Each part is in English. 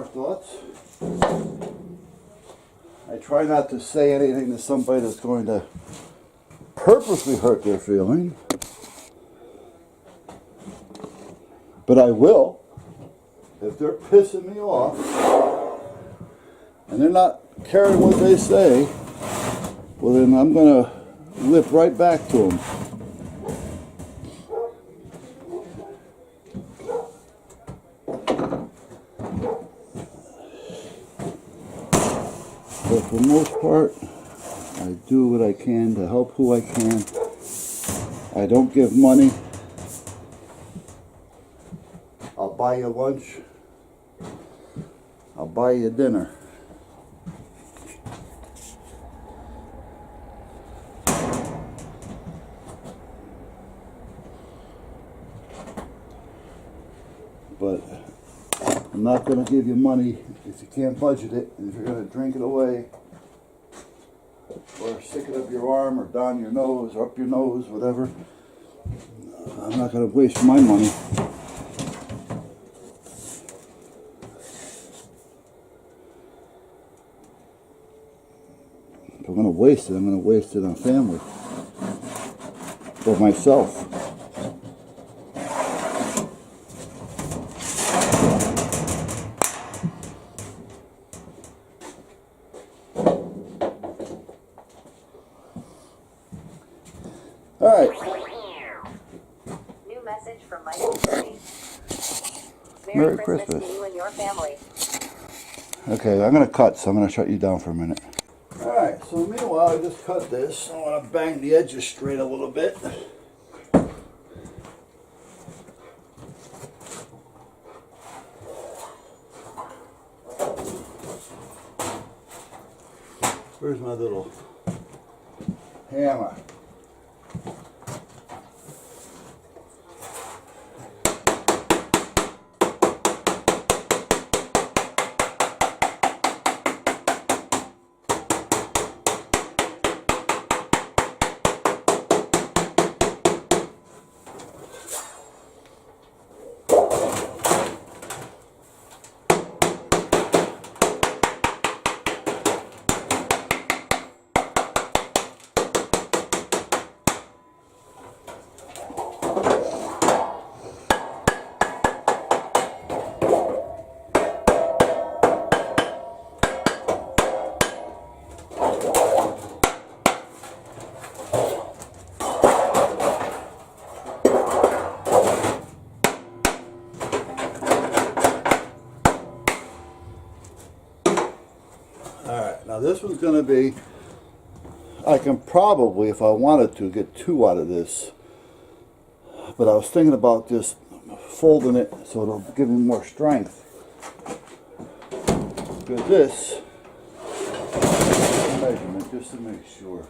thoughts. I try not to say anything to somebody that's going to purposely hurt their feeling. But I will. If they're pissing me off and they're not caring what they say, well then I'm going to lip right back to them. But for the most part, I do what I can to help who I can. I don't give money. I'll buy you lunch. I'll buy you dinner. But I'm not going to give you money if you can't budget it, and if you're going to drink it away, or stick it up your arm, or down your nose, or up your nose, whatever. I'm not going to waste my money. If I'm going to waste it, I'm going to waste it on family or myself. All right. New message from Michael Curry. Merry Christmas to you and your family. Okay, I'm going to cut, so I'm going to shut you down for a minute. All right, so meanwhile, I just cut this. I want to bang the edges straight a little bit. Where's my little hammer? Now this one's going to be, I can probably, if I wanted to, get 2 out of this. But I was thinking about just folding it so it'll give me more strength. Because this, measurement just to make sure.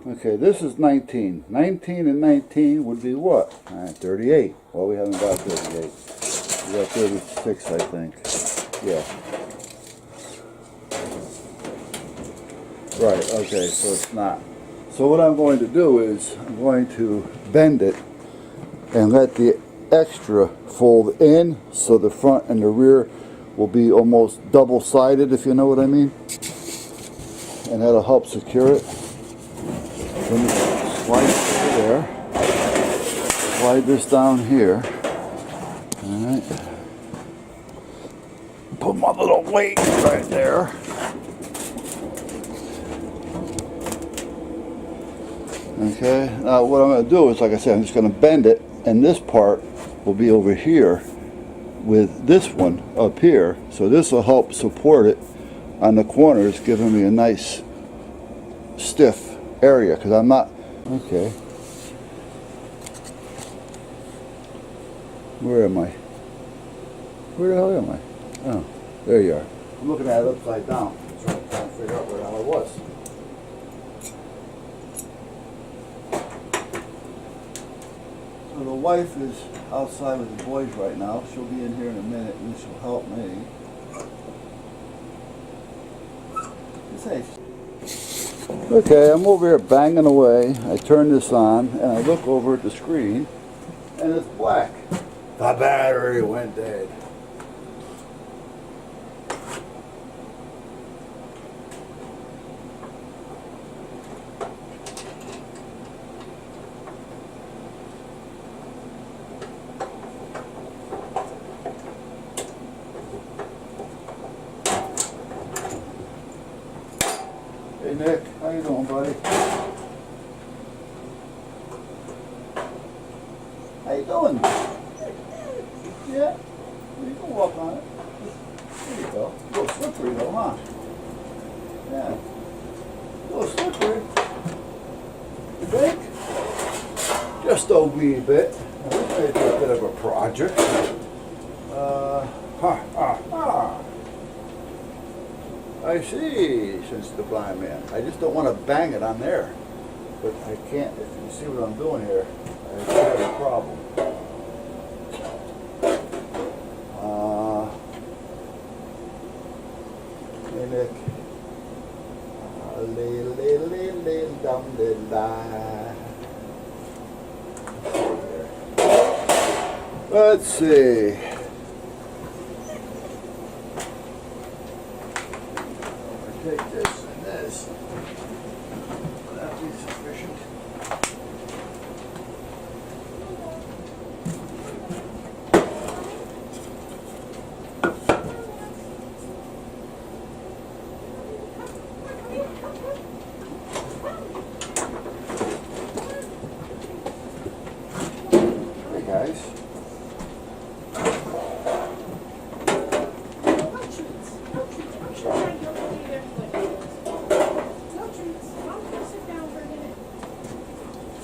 Okay, this is 19. 19 and 19 would be what? 38. Well, we haven't got 38. We got 36, I think. Yeah. Right, okay, so it's not. So what I'm going to do is I'm going to bend it and let the extra fold in so the front and the rear will be almost double-sided, if you know what I mean. And that'll help secure it. Let me slide it over there. Slide this down here. Alright. Put my little weight right there. Okay, now what I'm going to do is, like I said, I'm just going to bend it, and this part will be over here with this one up here. So this will help support it on the corners, giving me a nice stiff area, because I'm not, okay. Where am I? Where the hell am I? Oh, there you are. I'm looking at it upside down, trying to figure out where the hell I was. So the wife is outside with the boys right now. She'll be in here in a minute and she'll help me. Okay, I'm over here banging away. I turn this on and I look over at the screen and it's black. The battery went dead. Hey Nick, how you doing, buddy? How you doing? Yeah, you can walk on it. There you go. A little slippery though, huh? Yeah. A little slippery. You think? Just a wee bit. Now, this may be a bit of a project. I see, since the blind man. I just don't want to bang it on there. But I can't, if you see what I'm doing here, I have a problem. Hey Nick. Let's see. Take this and this. Will that be sufficient? Hey guys.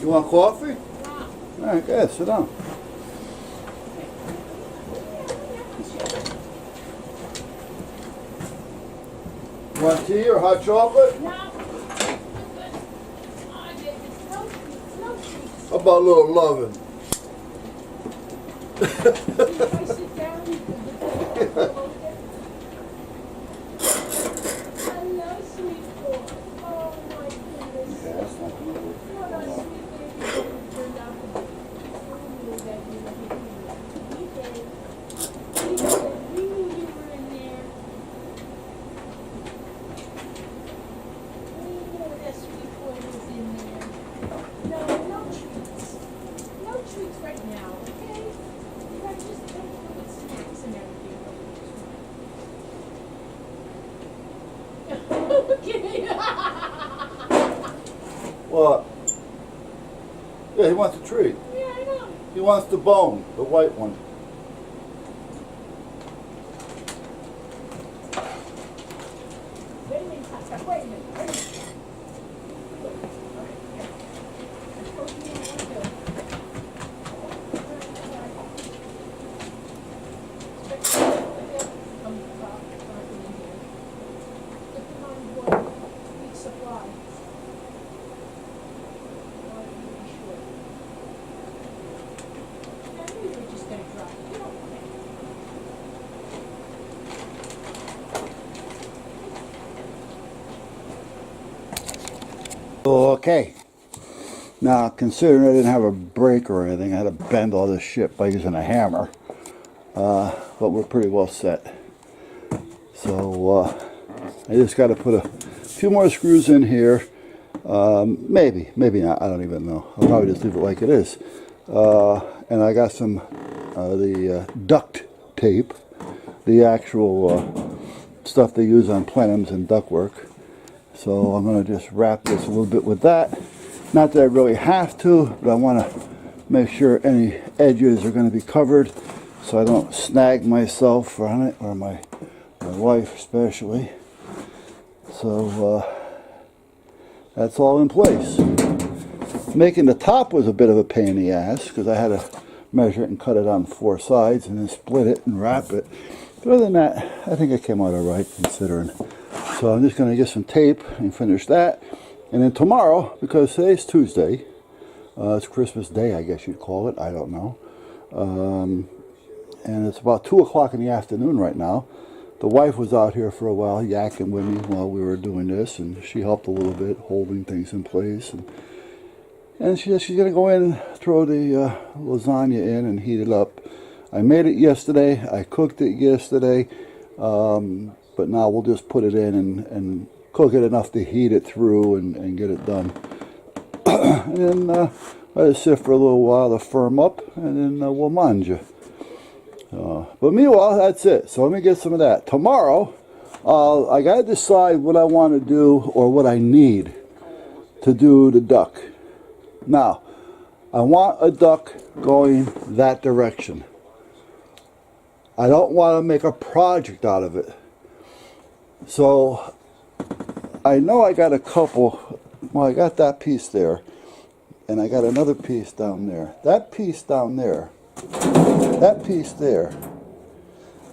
You want coffee? All right, good. Sit down. You want tea or hot chocolate? No. How about a little loving? If I sit down, you can hello, sweet boy. Oh my goodness. Yeah, that's not gonna work. What a sweet baby you turned out to be. We knew you were in there. We knew that sweet boy was in there. No, no treats. No treats right now, okay? You gotta just take with snacks and everything. Okay. What? Yeah, he wants a treat. Yeah, I know. He wants the bone, the white one. Wait a minute, Tata. Wait a minute. Wait a minute. I'm supposed to be in one bill. Supply. I knew you were just gonna drop it. You don't want it. Okay. Now, considering I didn't have a brake or anything, I had to bend all this shit by using a hammer. But we're pretty well set. So, I just got to put a few more screws in here. Maybe not. I don't even know. I'll probably just leave it like it is. And I got some the duct tape, the actual stuff they use on plenums and ductwork. So I'm going to just wrap this a little bit with that. Not that I really have to, but I want to make sure any edges are going to be covered so I don't snag myself on it, or my wife especially. So that's all in place. Making the top was a bit of a pain in the ass because I had to measure it and cut it on 4 sides and then split it and wrap it. But other than that, I think it came out all right considering. So I'm just going to get some tape and finish that. And then tomorrow, because today's Tuesday, it's Christmas Day, I guess you'd call it. I don't know. And it's about 2 o'clock in the afternoon right now. The wife was out here for a while yakking with me while we were doing this, and she helped a little bit, holding things in place. And And she says she's going to go in, throw the lasagna in and heat it up. I made it yesterday. I cooked it yesterday. But now we'll just put it in and cook it enough to heat it through and get it done. And then let it sit for a little while to firm up, and then we'll manja. But meanwhile, that's it. So let me get some of that. Tomorrow, I got to decide what I want to do or what I need to do the duck. Now, I want a duck going that direction. I don't want to make a project out of it. So, I know I got a couple. Well, I got that piece there. And I got another piece down there. That piece down there. That piece there.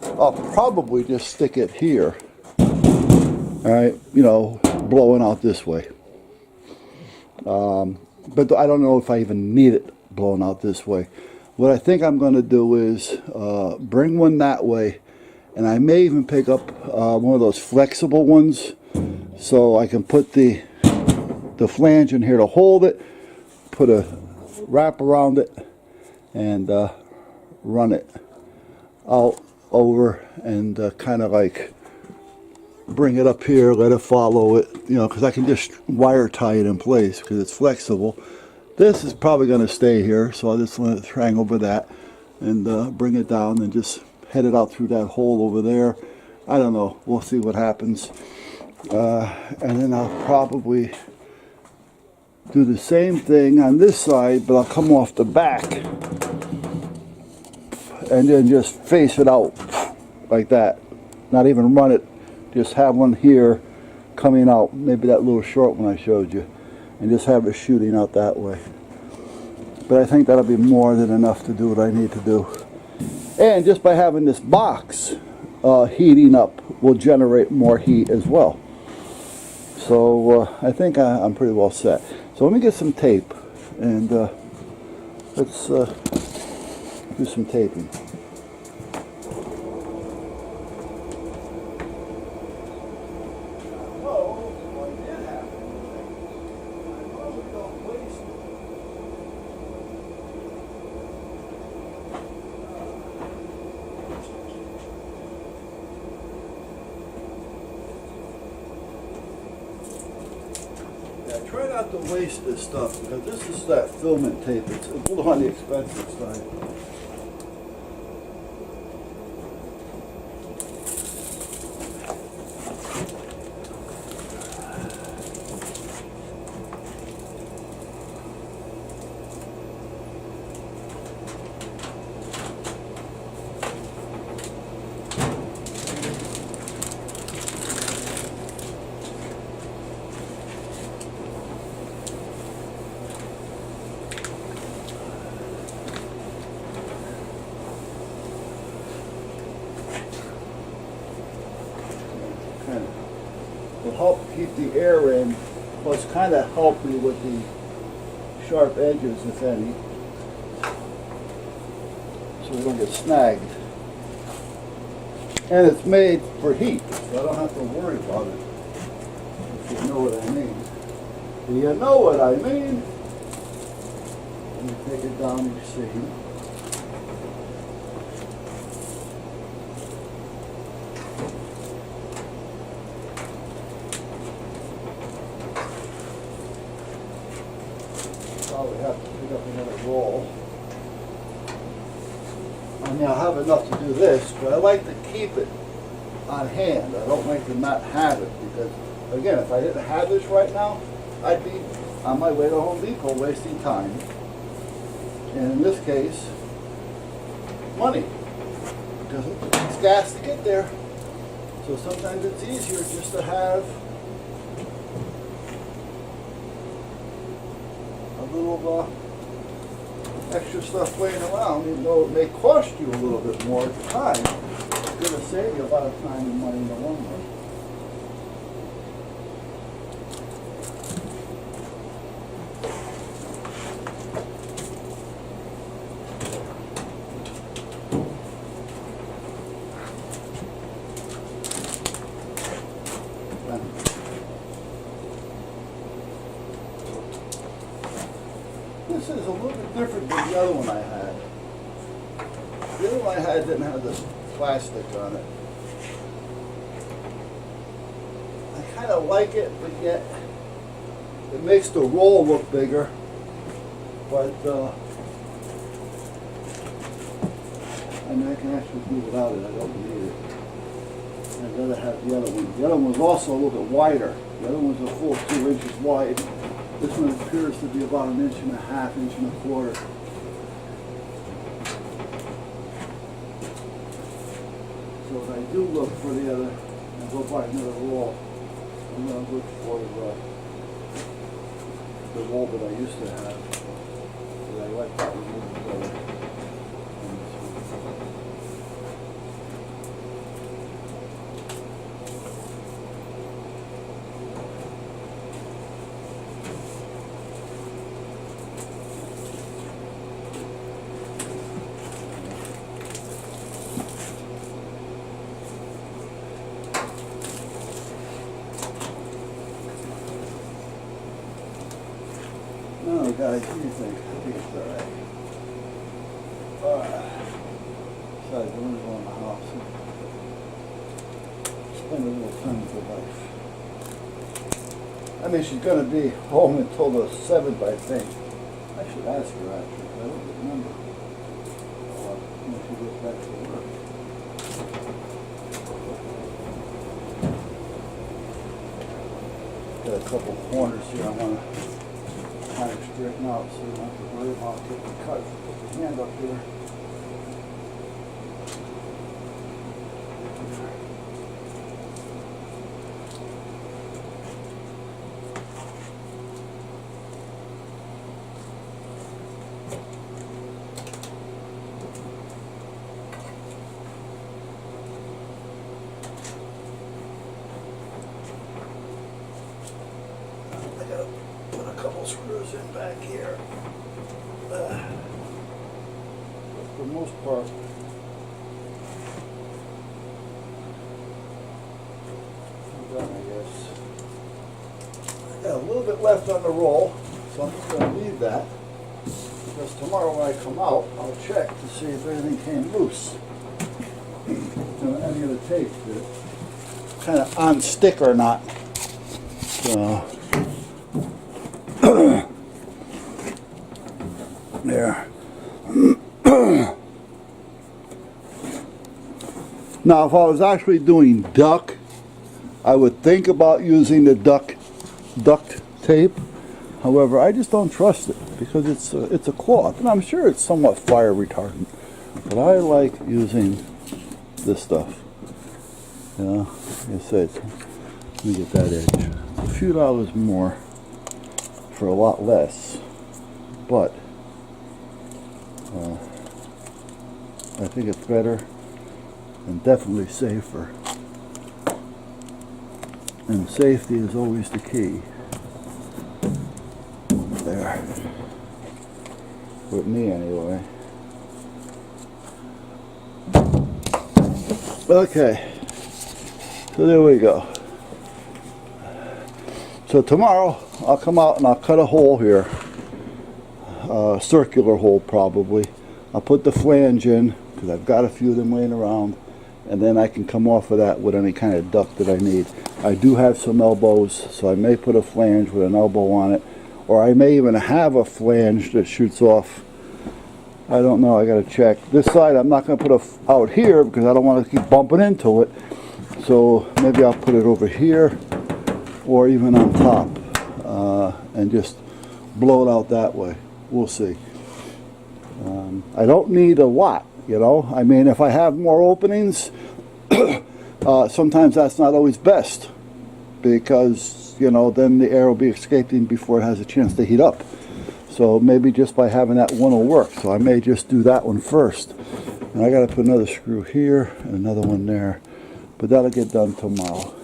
I'll probably just stick it here. Alright, you know, blowing out this way. But I don't know if I even need it blowing out this way. What I think I'm going to do is bring one that way. And I may even pick up one of those flexible ones. So I can put the flange in here to hold it. Put a wrap around it. And run it out over and kind of like bring it up here, let it follow it, you know, because I can just wire tie it in place because it's flexible. This is probably going to stay here, so I'll just let it hang over that and bring it down and just head it out through that hole over there. I don't know, we'll see what happens. And then I'll probably do the same thing on this side, but I'll come off the back and then just face it out like that. Not even run it, just have one here coming out, maybe that little short one I showed you, and just have it shooting out that way. But I think that'll be more than enough to do what I need to do. And just by having this box heating up will generate more heat as well. So I think I'm pretty well set. So let me get some tape and let's do some taping. Try not to waste this stuff because this is that filament tape. It's a little on the expensive side. Will help keep the air in, plus kind of help me with the sharp edges, if any, so we don't get snagged. And it's made for heat, so I don't have to worry about it, if you know what I mean. Do you know what I mean? Let me take it down and see. Probably have to pick up another roll. I mean, I have enough to do this, but I like to keep it on hand. I don't like to not have it because, again, if I didn't have this right now, I'd be on my way to Home Depot wasting time. And in this case, money. Because it's gas to get there. So sometimes it's easier just to have a little extra stuff laying around, even though it may cost you a little bit more time. It's going to save you a lot of time and money in the long run. is a little bit different than the other one I had. The other one I had didn't have this plastic on it. I kind of like it, but yet it makes the roll look bigger. But I mean, I can actually do without it. I don't need it. I'd rather have the other one. The other one was also a little bit wider. The other one was a full 2 inches wide. This one appears to be about 1.5 inches, 1.25 inches. So if I do look for the other, and go buy another roll, I'm going to look for the roll that I used to have. Because I like that one a little better. Oh, guys, what do you think? I think it's alright. Besides, I'm going to go in the house and spend a little time with the wife. I mean, she's going to be home until the 7th, I think. I should ask her, actually, but I don't remember when she gets back to work. Got a couple corners here I want to kind of straighten out so you don't have to worry about getting cut. Put the hand up here. I gotta put a couple screws in back here. But for the most part, I'm done, I guess. I got a little bit left on the roll, so I'm just going to leave that. Because tomorrow when I come out, I'll check to see if anything came loose. Any of the tape, kind of on stick or not. So. There. Now, if I was actually doing duck, I would think about using the duct tape. However, I just don't trust it because it's a cloth, and I'm sure it's somewhat fire retardant. But I like using this stuff. You know, like I said, let me get that edge. A few dollars more for a lot less, but I think it's better and definitely safer. And safety is always the key. There. With me anyway. Okay. So there we go. So tomorrow I'll come out and I'll cut a hole here. Circular hole probably. I'll put the flange in because I've got a few of them laying around, and then I can come off of that with any kind of duct that I need. I do have some elbows, so I may put a flange with an elbow on it, or I may even have a flange that shoots off. I don't know, I gotta check. This side I'm not gonna put out here because I don't want to keep bumping into it, so maybe I'll put it over here or even on top and just blow it out that way. We'll see. I don't need a lot, you know. I mean, if I have more openings, sometimes that's not always best because, you know, then the air will be escaping before it has a chance to heat up. So maybe just by having that one will work. So I may just do that one first. And I got to put another screw here and another one there. But that'll get done tomorrow.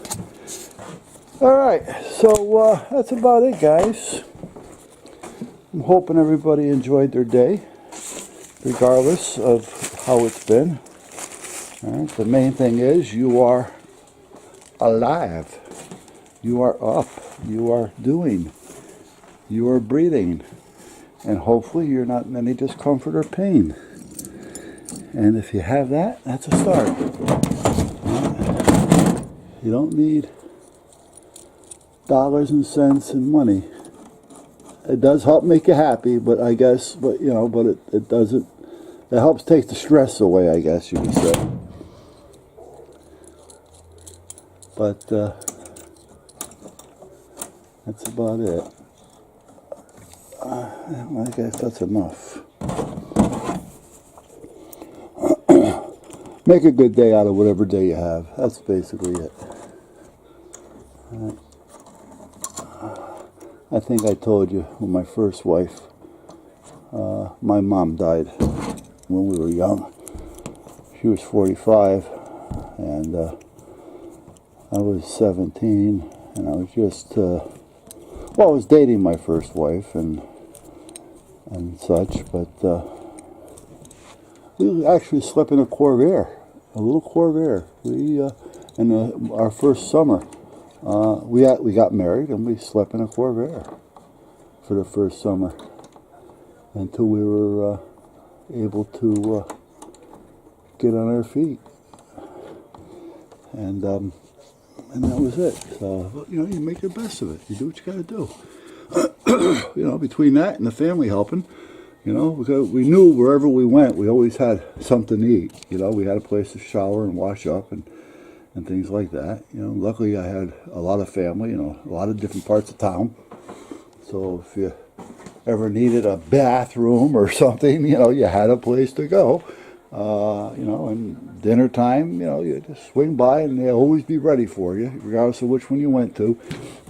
Alright, so that's about it, guys. I'm hoping everybody enjoyed their day, regardless of how it's been. All right, the main thing is you are alive. You are up. You are doing. You are breathing. and hopefully you're not in any discomfort or pain. And if you have that, that's a start. You don't need dollars and cents and money. It does help make you happy, but I guess, but it doesn't, it helps take the stress away, I guess you could say. But that's about it. I guess that's enough. Make a good day out of whatever day you have. That's basically it. I think I told you with my first wife, my mom died when we were young. She was 45 and I was 17, and I was just, I was dating my first wife and such, but we actually slept in a Corvair, a little Corvair. We, in our first summer, we got married and we slept in a Corvair for the first summer until we were able to get on our feet, and that was it. So you make the best of it. You do what you got to do. Between that and the family helping. Because we knew wherever we went, we always had something to eat. We had a place to shower and wash up and things like that. Luckily I had a lot of family, a lot of different parts of town. So if you ever needed a bathroom or something, you had a place to go. And dinner time, you just swing by and they'll always be ready for you, regardless of which one you went to.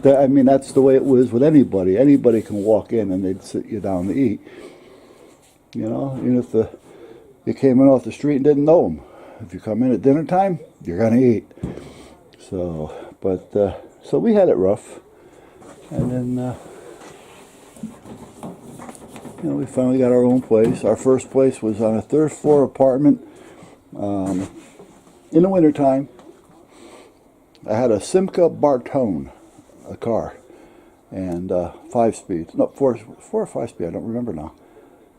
That's the way it was with anybody. Anybody can walk in and they'd sit you down to eat. Even if you came in off the street and didn't know them. If you come in at dinner time, you're going to eat. So we had it rough. And then, we finally got our own place. Our first place was on a third floor apartment in the wintertime. I had a Simca Bartone, a car, and 5 speeds. No, 4 or 5 speed, I don't remember now.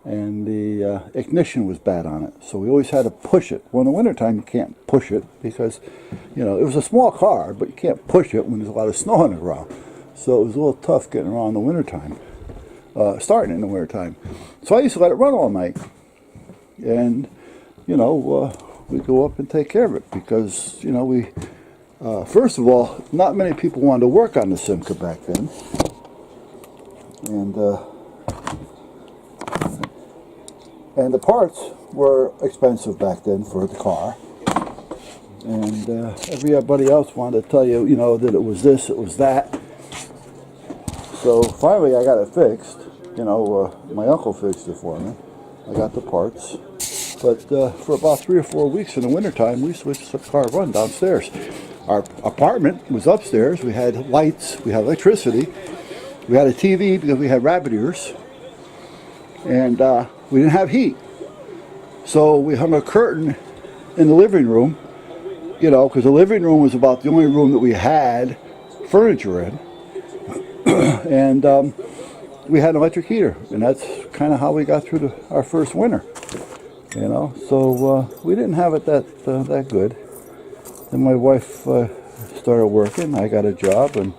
And the ignition was bad on it, so we always had to push it. Well, in the wintertime, you can't push it because, it was a small car, but you can't push it when there's a lot of snow on the ground. So it was a little tough getting around in the wintertime, starting in the wintertime. So I used to let it run all night. And, we'd go up and take care of it because, first of all, not many people wanted to work on the Simca back then. And the parts were expensive back then for the car. And everybody else wanted to tell you, that it was this, it was that. So finally I got it fixed. My uncle fixed it for me. I got the parts. But for about 3 or 4 weeks in the wintertime, we switched the car run downstairs. Our apartment was upstairs. We had lights, we had electricity. We had a TV because we had rabbit ears. And we didn't have heat. So we hung a curtain in the living room, because the living room was about the only room that we had furniture in. And we had an electric heater, and that's kind of how we got through our first winter. So we didn't have it that good. Then my wife started working. I got a job, and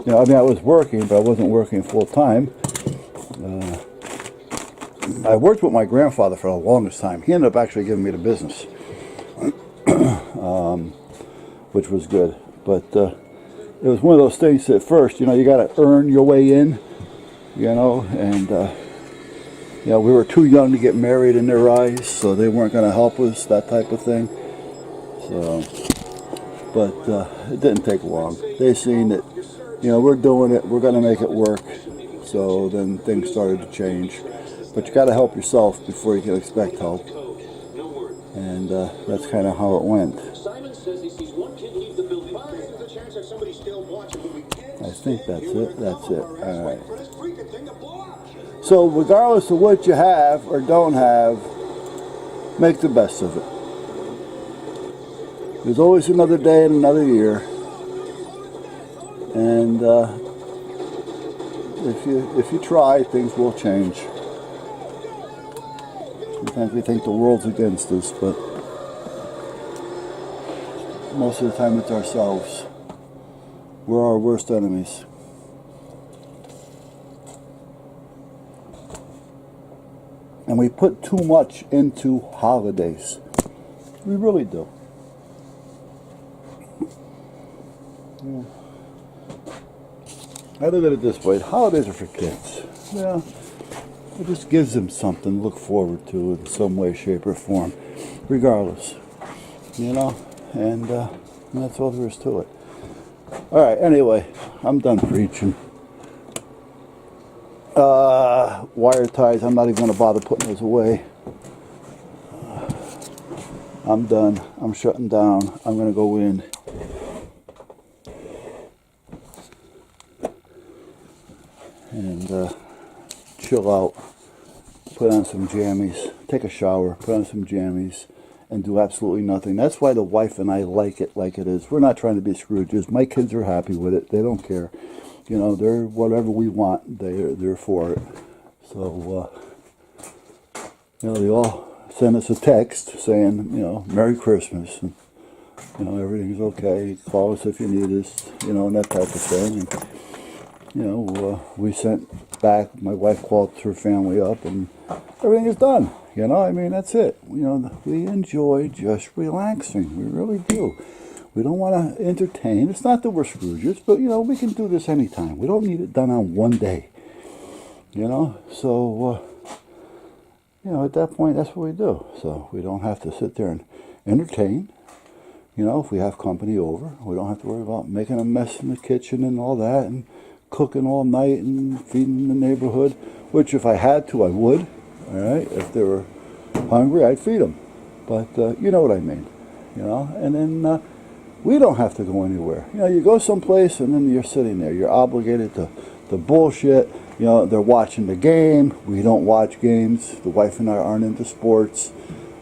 I was working, but I wasn't working full time. I worked with my grandfather for the longest time. He ended up actually giving me the business, which was good. But it was one of those things at first, you got to earn your way in, and we were too young to get married in their eyes, so they weren't going to help us, that type of thing. So, but it didn't take long. They seen that, we're doing it, we're going to make it work. So then things started to change. But you got to help yourself before you can expect help, and that's kind of how it went. I think that's it. That's it. All right. So regardless of what you have or don't have, make the best of it. There's always another day and another year, and if you try, things will change. Sometimes we think the world's against us, but most of the time it's ourselves. We're our worst enemies. And we put too much into holidays. We really do. Yeah. I look at it this way. Holidays are for kids. Yeah. It just gives them something to look forward to in some way, shape, or form. Regardless. You know? And that's all there is to it. Alright, anyway. I'm done preaching. Wire ties, I'm not even going to bother putting those away. I'm done. I'm shutting down. I'm going to go in. And chill out. Put on some jammies. Take a shower. Put on some jammies. And do absolutely nothing. That's why the wife and I like it like it is. We're not trying to be Scrooges. My kids are happy with it. They don't care. You know, they're whatever we want. They're for it. So, you know, they all send us a text saying, you know, Merry Christmas. And, you know, everything's okay. Call us if you need us. You know, and that type of thing. And, you know, we sent back. My wife called her family up, and everything is done. You know, I mean, that's it. You know, we enjoy just relaxing. We really do. We don't want to entertain. It's not that we're Scrooges, but, you know, we can do this anytime. We don't need it done on one day. You know, so, you know, at that point, that's what we do. So we don't have to sit there and entertain. You know, if we have company over, we don't have to worry about making a mess in the kitchen and all that, and cooking all night and feeding the neighborhood, which if I had to, I would. All right, if they were hungry, I'd feed them. But you know what I mean, you know. And then we don't have to go anywhere. You know, you go someplace and then you're sitting there. You're obligated to bullshit. You know, they're watching the game. We don't watch games. The wife and I aren't into sports.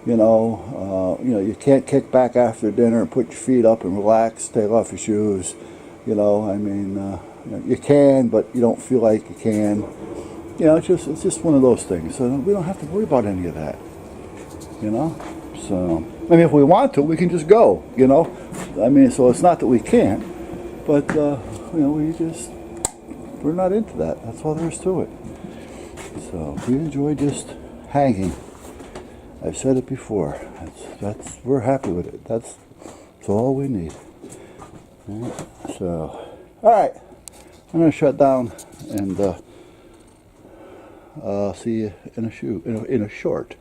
You know, you can't kick back after dinner and put your feet up and relax. Take off your shoes. You know, I mean, you can, but you don't feel like you can. You know, it's just one of those things. So we don't have to worry about any of that. You know, so I mean, if we want to, we can just go. You know, I mean, so it's not that we can't, but you know, we're not into that. That's all there is to it. So we enjoy just hanging. I've said it before. That's we're happy with it. That's all we need. Yeah, so, all right, I'm gonna shut down and see you in a short.